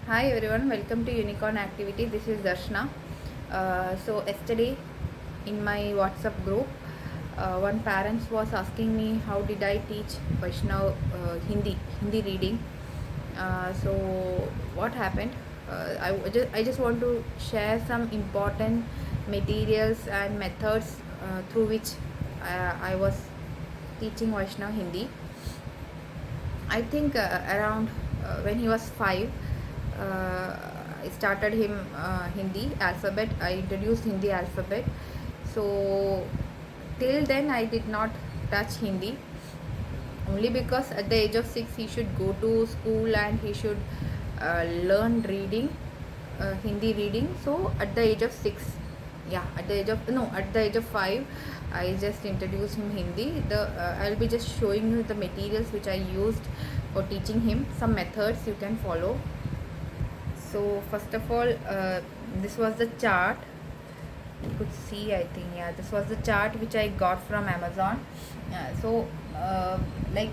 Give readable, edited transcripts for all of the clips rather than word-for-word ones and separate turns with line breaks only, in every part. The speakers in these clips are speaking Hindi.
Hi everyone, welcome to Unicorn Activity. This is Darshna. So yesterday in my WhatsApp group, one parents was asking me how did I teach Vaishnav Hindi reading. So what happened? I just want to share some important materials and methods through which I was teaching Vaishnav Hindi. I think around when he was 5, I started him Hindi alphabet. I introduced Hindi alphabet. So till then I did not touch Hindi, only because at the age of 6 he should go to school and he should learn reading, Hindi reading. So at the age of 6, yeah, at the age of 5, I just introduced him Hindi. I'll be just showing you the materials which I used for teaching him, some methods you can follow. So first of all, this was the chart. You could see, I think, yeah, this was the chart which I got from Amazon. So like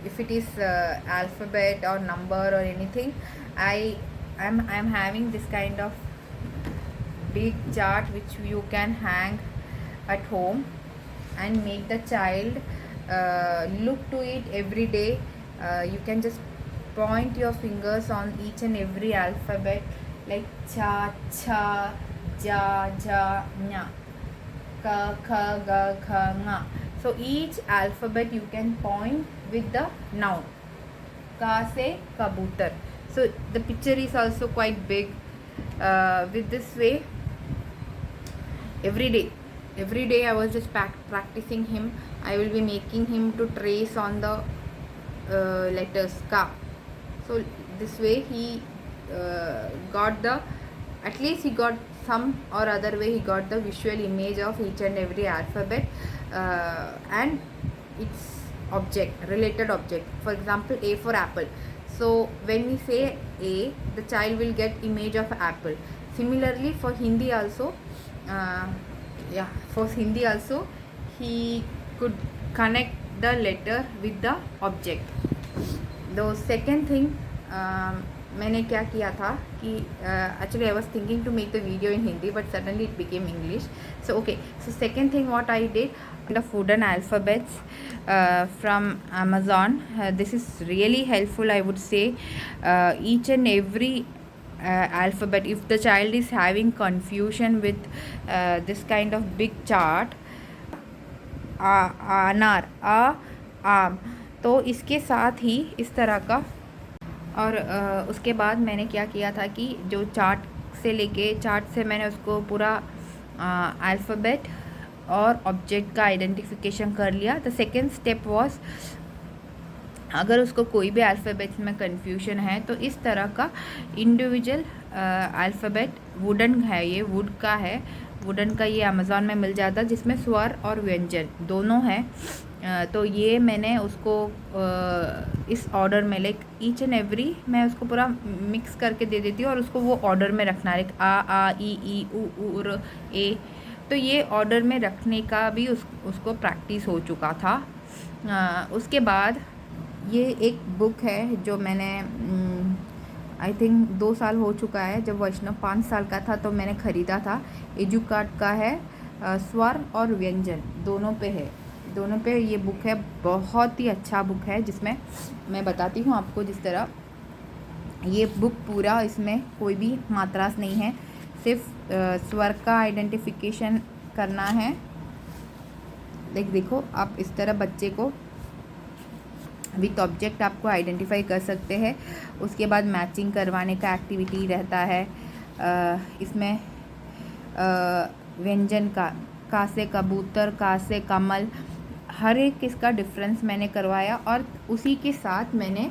if it is alphabet or number or anything, I'm having this kind of big chart which you can hang at home and make the child look to it every day. You can just point your fingers on each and every alphabet, like cha, cha, ja, ja, nya, ka, kha, ga, kha, nga. So each alphabet you can point with the noun. Ka se kabutar. So the picture is also quite big. With this way, every day I was just practicing him. I will be making him to trace on the letters ka. So this way he got the, at least he got some or other way he got the visual image of each and every alphabet and its object, related object. For example, A for apple. So when we say A, the child will get image of apple. Similarly for Hindi also, he could connect the letter with the object. The second thing, मैंने क्या किया था कि actually I was thinking to make the video in Hindi, but suddenly it became English. So second thing what I did, the wooden alphabets from Amazon. This is really helpful, I would say. Each and every alphabet, if the child is having confusion with this kind of big chart, अनार, आम, तो इसके साथ ही इस तरह का। और उसके बाद मैंने क्या किया था कि जो चार्ट से मैंने उसको पूरा अल्फ़ाबेट और ऑब्जेक्ट का आइडेंटिफिकेशन कर लिया। द सेकेंड स्टेप वॉज, अगर उसको कोई भी अल्फ़ाबेट्स में कन्फ्यूजन है तो इस तरह का इंडिविजुअल अल्फ़ाबेट, वुडन है, ये वुड का है, वुडन का ये अमेज़ॉन में मिल जाता है, जिसमें स्वर और व्यंजन दोनों हैं। तो ये मैंने उसको इस ऑर्डर में, लाइक ईच एंड एवरी, मैं उसको पूरा मिक्स करके दे देती हूँ और उसको वो ऑर्डर में रखना है, लाइक आ ई उ र ए। तो ये ऑर्डर में रखने का भी उसको प्रैक्टिस हो चुका था। उसके बाद ये एक बुक है जो मैंने आई थिंक 2 साल हो चुका है, जब वैष्णव 5 साल का था तो मैंने ख़रीदा था। एजुकार्ट का है, स्वर और व्यंजन दोनों पे ये बुक है। बहुत ही अच्छा बुक है, जिसमें मैं बताती हूँ आपको। जिस तरह ये बुक पूरा, इसमें कोई भी मात्रास नहीं है, सिर्फ स्वर का आइडेंटिफिकेशन करना है। देखो आप इस तरह बच्चे को विथ ऑब्जेक्ट आपको आइडेंटिफाई कर सकते हैं। उसके बाद मैचिंग करवाने का एक्टिविटी रहता है। इसमें व्यंजन का से कबूतर, का से कमल, हर एक इसका डिफरेंस मैंने करवाया। और उसी के साथ मैंने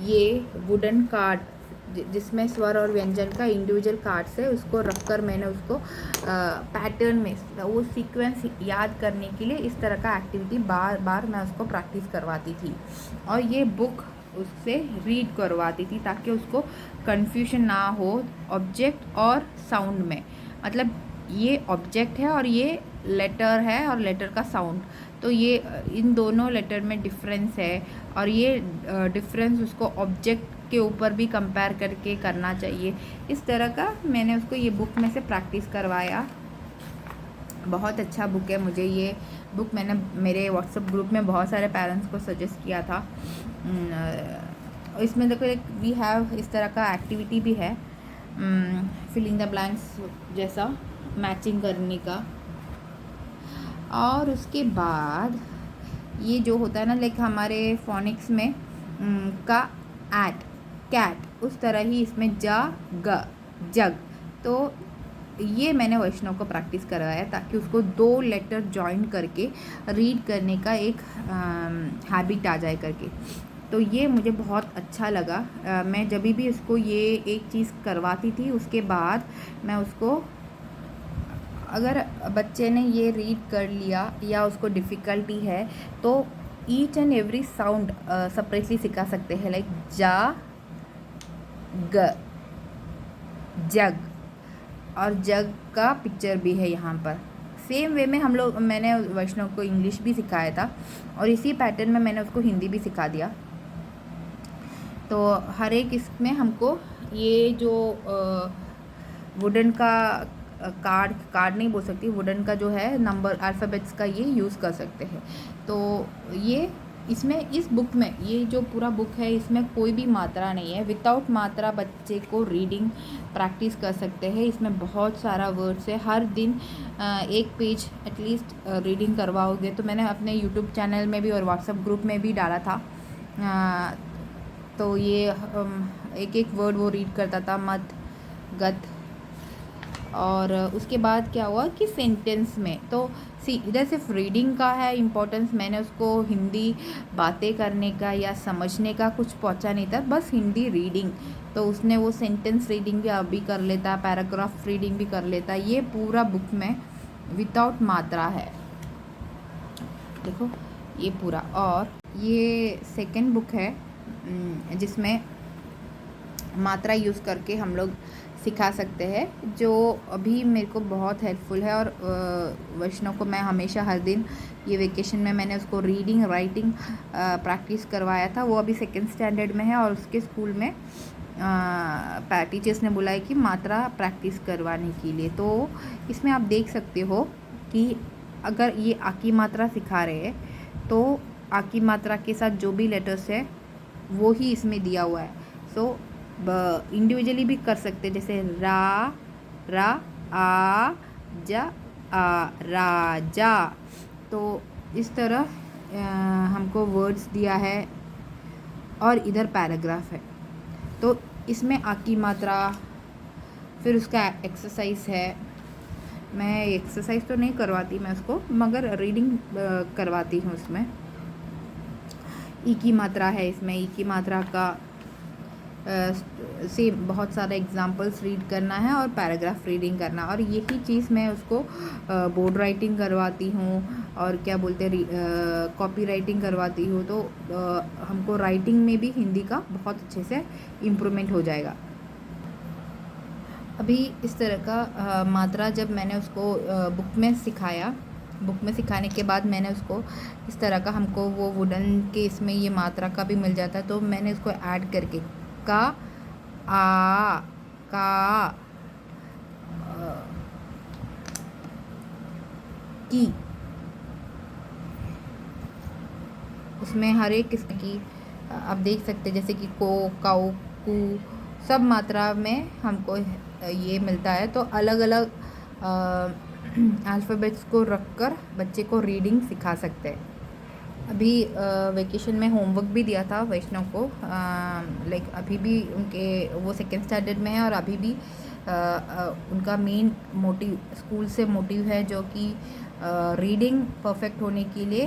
ये वुडन कार्ड, जिसमें स्वर और व्यंजन का इंडिविजुअल कार्ड्स है, उसको रखकर मैंने उसको पैटर्न में वो सीक्वेंस याद करने के लिए इस तरह का एक्टिविटी बार बार मैं उसको प्रैक्टिस करवाती थी। और ये बुक उससे रीड करवाती थी ताकि उसको कन्फ्यूजन ना हो ऑब्जेक्ट और साउंड में। मतलब ये ऑब्जेक्ट है और ये लेटर है और लेटर का साउंड, तो ये इन दोनों लेटर में डिफरेंस है और ये डिफरेंस उसको ऑब्जेक्ट के ऊपर भी कंपेयर करके करना चाहिए। इस तरह का मैंने उसको ये बुक में से प्रैक्टिस करवाया। बहुत अच्छा बुक है। मुझे ये बुक मैंने मेरे व्हाट्सएप ग्रुप में बहुत सारे पेरेंट्स को सजेस्ट किया था। इसमें देखो एक वी हैव इस तरह का एक्टिविटी भी है, फिलिंग द ब्लैंक्स जैसा मैचिंग करने का। और उसके बाद ये जो होता है ना, लाइक हमारे फोनिक्स में का एट कैट, उस तरह ही इसमें जा ग जग। तो ये मैंने वैष्णव को प्रैक्टिस करवाया ताकि उसको 2 लेटर जॉइन करके रीड करने का एक हैबिट आ जाए करके। तो ये मुझे बहुत अच्छा लगा। मैं जब भी उसको ये एक चीज़ करवाती थी, उसके बाद मैं उसको, अगर बच्चे ने ये रीड कर लिया या उसको डिफ़िकल्टी है तो each and every sound separately सिखा सकते हैं, लाइक जा ग जग, और जग का पिक्चर भी है यहाँ पर। सेम वे में मैंने वैष्णव को इंग्लिश भी सिखाया था और इसी पैटर्न में मैंने उसको हिंदी भी सिखा दिया। तो हर एक इसमें हमको ये जो वुडन का कार्ड नहीं बोल सकती, वुडन का जो है नंबर अल्फ़ाबेट्स का ये यूज़ कर सकते हैं। तो ये इसमें इस बुक में ये जो पूरा बुक है इसमें कोई भी मात्रा नहीं है। विदाउट मात्रा बच्चे को रीडिंग प्रैक्टिस कर सकते हैं। इसमें बहुत सारा वर्ड्स है। हर दिन एक पेज एटलीस्ट रीडिंग करवाओगे। तो मैंने अपने यूट्यूब चैनल में भी और व्हाट्सएप ग्रुप में भी डाला था। तो ये एक एक वर्ड वो रीड करता था, मत गत। और उसके बाद क्या हुआ कि सेंटेंस में तो इधर सिर्फ रीडिंग का है इम्पोर्टेंस, मैंने उसको हिंदी बातें करने का या समझने का कुछ पहुंचा नहीं था, बस हिंदी रीडिंग। तो उसने वो सेंटेंस रीडिंग भी अभी कर लेता, पैराग्राफ रीडिंग भी कर लेता। ये पूरा बुक में विदाउट मात्रा है, देखो ये पूरा। और ये सेकंड बुक है जिसमें मात्रा यूज़ करके हम लोग सिखा सकते हैं, जो अभी मेरे को बहुत हेल्पफुल है। और वैष्णव को मैं हमेशा हर दिन ये वेकेशन में मैंने उसको रीडिंग राइटिंग प्रैक्टिस करवाया था। वो अभी 2nd स्टैंडर्ड में है और उसके स्कूल में टीचर्स ने बुलाया कि मात्रा प्रैक्टिस करवाने के लिए। तो इसमें आप देख सकते हो कि अगर ये आ की मात्रा सिखा रहे हैं तो आ की मात्रा के साथ जो भी लेटर्स है वो ही इसमें दिया हुआ है। सो इंडिविजुअली भी कर सकते हैं, जैसे रा आ जा राजा। तो इस तरह हमको वर्ड्स दिया है और इधर पैराग्राफ है। तो इसमें आ की मात्रा, फिर उसका एक्सरसाइज है। मैं एक्सरसाइज तो नहीं करवाती मैं उसको, मगर रीडिंग करवाती हूँ उसमें। ई की मात्रा है इसमें, ई की मात्रा का से बहुत सारे एग्जाम्पल्स रीड करना है और पैराग्राफ रीडिंग करना। और यही चीज़ मैं उसको बोर्ड राइटिंग करवाती हूँ और क्या बोलते हैं कॉपी राइटिंग करवाती हूँ। तो हमको राइटिंग में भी हिंदी का बहुत अच्छे से इम्प्रूवमेंट हो जाएगा। अभी इस तरह का मात्रा जब मैंने उसको बुक में सिखाया, बुक में सिखाने के बाद मैंने उसको इस तरह का, हमको वो वुडन के इसमें ये मात्रा का भी मिल जाता है, तो मैंने उसको ऐड करके का आ का की, उसमें हर एक किस्म की आप देख सकते हैं, जैसे कि को काऊ कू सब मात्रा में हमको ये मिलता है। तो अलग अलग अल्फ़ाबेट्स को रखकर बच्चे को रीडिंग सिखा सकते हैं। अभी वेकेशन में होमवर्क भी दिया था वैष्णव को, लाइक अभी भी उनके वो 2nd स्टैंडर्ड में है और अभी भी उनका मेन मोटिव स्कूल से मोटिव है जो कि रीडिंग परफेक्ट होने के लिए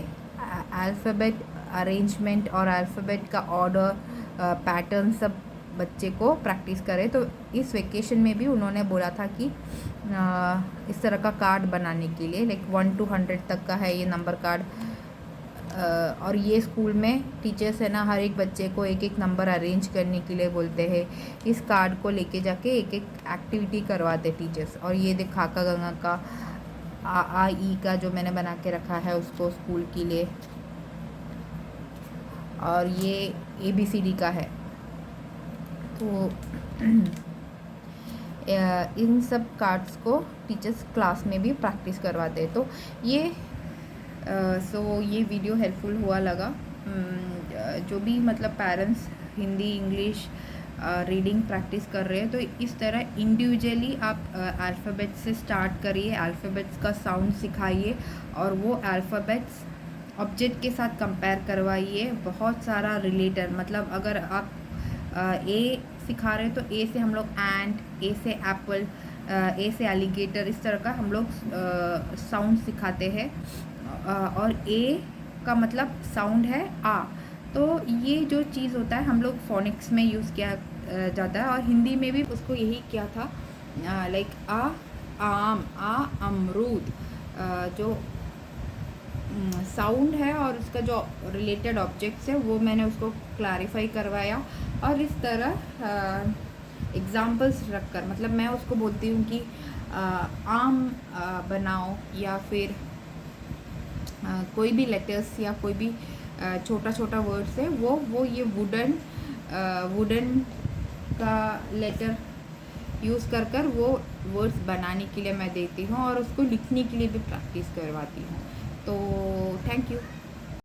अल्फ़ाबेट अरेंजमेंट और अल्फ़ाबेट का ऑर्डर पैटर्न सब बच्चे को प्रैक्टिस करें। तो इस वेकेशन में भी उन्होंने बोला था कि इस तरह का कार्ड बनाने के लिए, लाइक 1 to 100 तक का है ये नंबर कार्ड। और ये स्कूल में टीचर्स है ना, हर एक बच्चे को एक एक नंबर अरेंज करने के लिए बोलते हैं। इस कार्ड को लेके जाके एक एक एक्टिविटी करवाते टीचर्स। और ये देख खाका गंगा का आ ई का जो मैंने बना के रखा है उसको स्कूल के लिए, और ये ABCD का है। तो इन सब कार्ड्स को टीचर्स क्लास में भी प्रैक्टिस करवाते हैं। तो ये ये वीडियो हेल्पफुल हुआ लगा। जो भी मतलब parents Hindi English reading practice कर रहे हैं, तो इस तरह इंडिविजुअली आप अल्फ़ाबेट्स से स्टार्ट करिए, अल्फ़ाबेट्स का साउंड सिखाइए और वो अल्फ़ाबेट्स ऑब्जेक्ट के साथ कंपेयर करवाइए। बहुत सारा रिलेटर, मतलब अगर आप ए सिखा रहे हैं तो ए से हम लोग एंट, ए से एप्पल, ए से एलिगेटर, इस तरह का हम लोग साउंड सिखाते हैं। और ए का मतलब साउंड है आ। तो ये जो चीज़ होता है हम लोग फोनिक्स में यूज़ किया जाता है, और हिंदी में भी उसको यही किया था। लाइक आ आम, आ अमरूद, जो साउंड है और उसका जो रिलेटेड ऑब्जेक्ट्स है वो मैंने उसको क्लैरिफाई करवाया। और इस तरह एग्जाम्पल्स रखकर, मतलब मैं उसको बोलती हूँ कि आम बनाओ, या फिर कोई भी लेटर्स या कोई भी छोटा छोटा वर्ड्स है वो ये वुडन का लेटर यूज़ कर वो वर्ड्स बनाने के लिए मैं देती हूँ, और उसको लिखने के लिए भी प्रैक्टिस करवाती हूँ। तो थैंक यू।